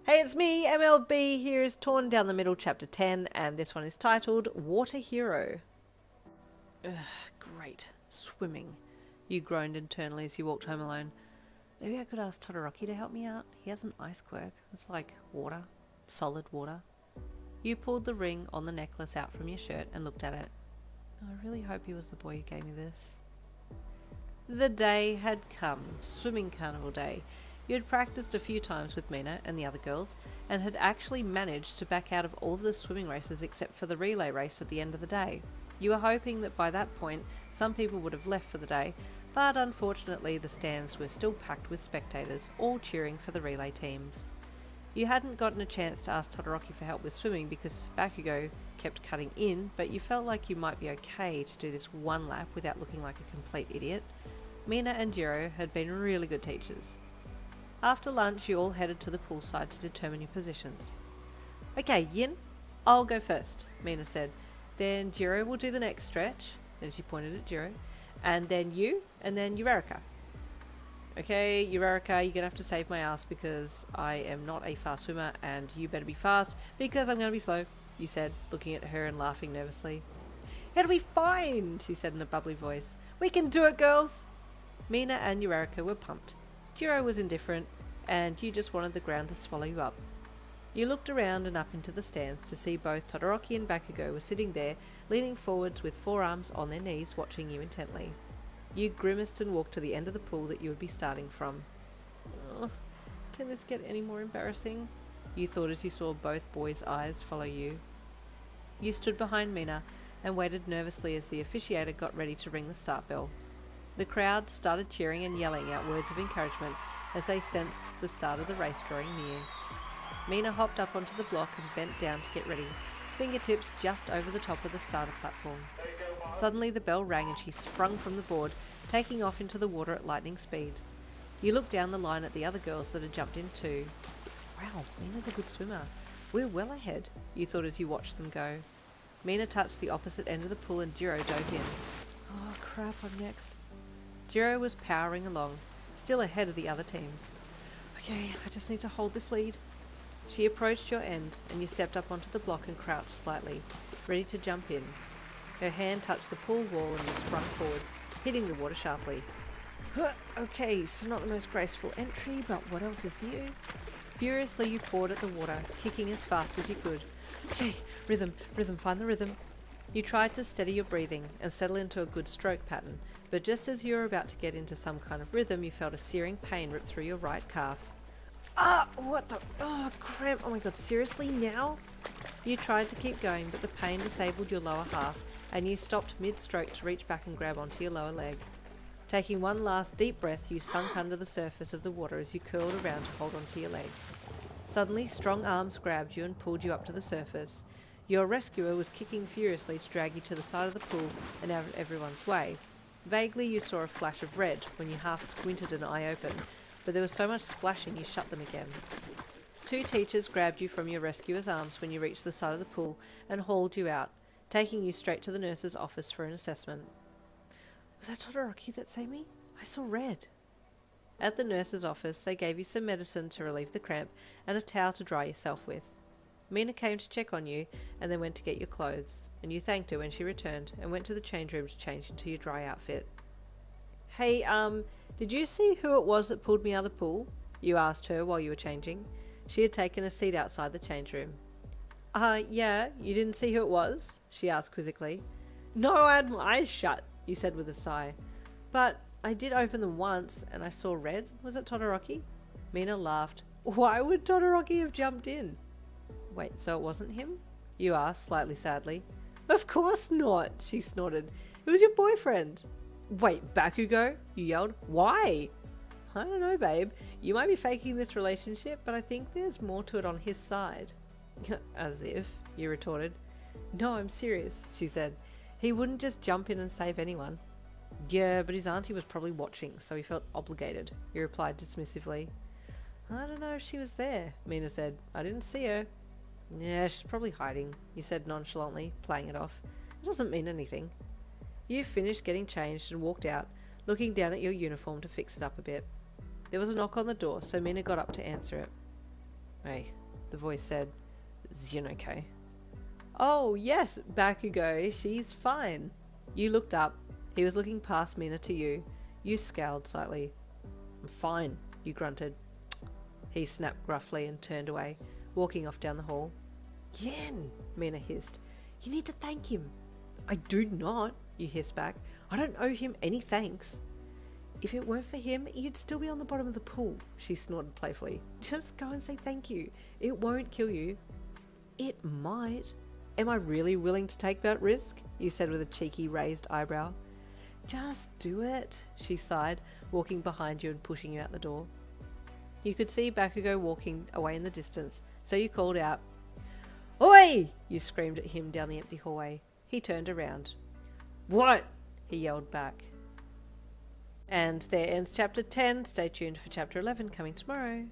Hey, it's me, MLB. Here is Torn Down the Middle, Chapter 10, and this one is titled Water Hero. Ugh, great. Swimming. You groaned internally as you walked home alone. Maybe I could ask Todoroki to help me out. He has an ice quirk. It's like water. Solid water. You pulled the ring on the necklace out from your shirt and looked at it. I really hope he was the boy who gave me this. The day had come. Swimming carnival day. You had practiced a few times with Mina and the other girls, and had actually managed to back out of all of the swimming races except for the relay race at the end of the day. You were hoping that by that point some people would have left for the day, but unfortunately the stands were still packed with spectators, all cheering for the relay teams. You hadn't gotten a chance to ask Todoroki for help with swimming because Bakugou kept cutting in, but you felt like you might be okay to do this one lap without looking like a complete idiot. Mina and Jiro had been really good teachers. After lunch, you all headed to the poolside to determine your positions. Okay, Yin, I'll go first, Mina said. Then Jiro will do the next stretch. Then she pointed at Jiro. And then you, and then Eureka. Okay, Eureka, you're going to have to save my ass because I am not a fast swimmer and you better be fast because I'm going to be slow, you said, looking at her and laughing nervously. It'll be fine, she said in a bubbly voice. We can do it, girls. Mina and Eureka were pumped. Jiro was indifferent, and you just wanted the ground to swallow you up. You looked around and up into the stands to see both Todoroki and Bakugou were sitting there, leaning forwards with forearms on their knees, watching you intently. You grimaced and walked to the end of the pool that you would be starting from. Oh, can this get any more embarrassing? You thought as you saw both boys' eyes follow you. You stood behind Mina and waited nervously as the officiator got ready to ring the start bell. The crowd started cheering and yelling out words of encouragement as they sensed the start of the race drawing near. Mina hopped up onto the block and bent down to get ready, fingertips just over the top of the starter platform. Suddenly the bell rang and she sprung from the board, taking off into the water at lightning speed. You looked down the line at the other girls that had jumped in too. Wow, Mina's a good swimmer. We're well ahead, you thought as you watched them go. Mina touched the opposite end of the pool and Jiro dove in. Oh crap, I'm next. Jiro was powering along, still ahead of the other teams. Okay, I just need to hold this lead. She approached your end and you stepped up onto the block and crouched slightly, ready to jump in. Her hand touched the pool wall and you sprung forwards, hitting the water sharply. Okay, so not the most graceful entry, but what else is new? Furiously you poured at the water, kicking as fast as you could. Okay, rhythm, find the rhythm. You tried to steady your breathing and settle into a good stroke pattern, but just as you were about to get into some kind of rhythm, you felt a searing pain rip through your right calf. Ah, what the? Oh, cramp. Oh my god, seriously now? You tried to keep going, but the pain disabled your lower half, and you stopped mid-stroke to reach back and grab onto your lower leg. Taking one last deep breath, you sunk under the surface of the water as you curled around to hold onto your leg. Suddenly, strong arms grabbed you and pulled you up to the surface. Your rescuer was kicking furiously to drag you to the side of the pool and out of everyone's way. Vaguely you saw a flash of red when you half squinted an eye open, but there was so much splashing you shut them again. Two teachers grabbed you from your rescuer's arms when you reached the side of the pool and hauled you out, taking you straight to the nurse's office for an assessment. Was that Todoroki that saved me? I saw red. At the nurse's office, they gave you some medicine to relieve the cramp and a towel to dry yourself with. Mina came to check on you and then went to get your clothes, and you thanked her when she returned and went to the change room to change into your dry outfit. Hey, did you see who it was that pulled me out of the pool? You asked her while you were changing. She had taken a seat outside the change room. Yeah, you didn't see who it was? She asked quizzically. No, I had my eyes shut, you said with a sigh. But I did open them once and I saw red. Was it Todoroki? Mina laughed. Why would Todoroki have jumped in? Wait, so it wasn't him? You asked, slightly sadly. Of course not, she snorted. It was your boyfriend. Wait, Bakugou? You yelled. Why? I don't know, babe. You might be faking this relationship, but I think there's more to it on his side. As if, you retorted. No, I'm serious, she said. He wouldn't just jump in and save anyone. Yeah, but his auntie was probably watching, so he felt obligated, you replied dismissively. I don't know if she was there, Mina said. I didn't see her. Yeah, she's probably hiding, you said nonchalantly, playing it off. It doesn't mean anything. You finished getting changed and walked out, looking down at your uniform to fix it up a bit. There was a knock on the door, so Mina got up to answer it. Hey, the voice said. Is Yin okay? Oh, yes, Bakugou, she's fine. You looked up. He was looking past Mina to you. You scowled slightly. I'm fine, you grunted. He snapped gruffly and turned away, walking off down the hall. Yin, Mina hissed. You need to thank him. I do not, you hissed back. I don't owe him any thanks. If it weren't for him, you'd still be on the bottom of the pool, she snorted playfully. Just go and say thank you. It won't kill you. It might. Am I really willing to take that risk? You said with a cheeky raised eyebrow. Just do it, she sighed, walking behind you and pushing you out the door. You could see Bakugou walking away in the distance, so you called out. Oi! You screamed at him down the empty hallway. He turned around. What? He yelled back. And there ends chapter 10. Stay tuned for chapter 11 coming tomorrow.